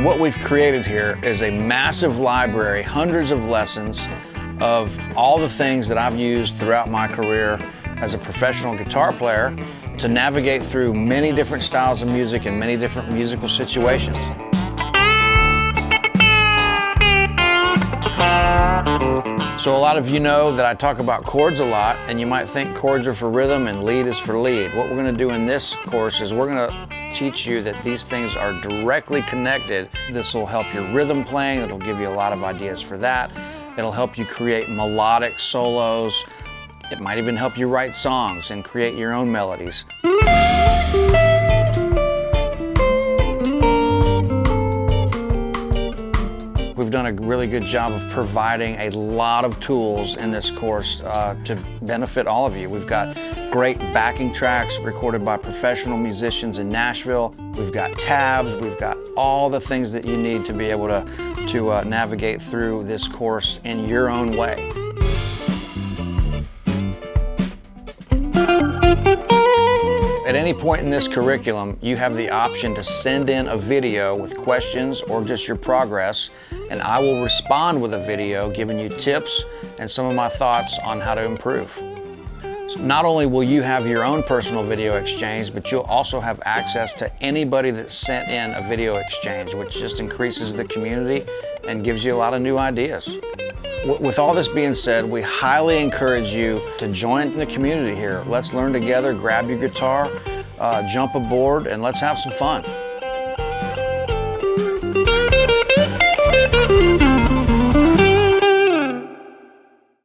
What we've created here is a massive library, hundreds of lessons of all the things that I've used throughout my career as a professional guitar player to navigate through many different styles of music and many different musical situations. So a lot of you know that I talk about chords a lot, and you might think chords are for rhythm and lead is for lead. What we're going to do in this course is we're going to teach you that these things are directly connected. This will help your rhythm playing. It'll give you a lot of ideas for that. It'll help you create melodic solos. It might even help you write songs and create your own melodies. We've done a really good job of providing a lot of tools in this course to benefit all of you. We've got great backing tracks recorded by professional musicians in Nashville. We've got tabs. We've got all the things that you need to be able to navigate through this course in your own way. At any point in this curriculum, you have the option to send in a video with questions or just your progress, and I will respond with a video giving you tips and some of my thoughts on how to improve. So not only will you have your own personal video exchange, but you'll also have access to anybody that sent in a video exchange, which just increases the community and gives you a lot of new ideas. With all this being said, we highly encourage you to join the community here. Let's learn together, grab your guitar, jump aboard, and let's have some fun.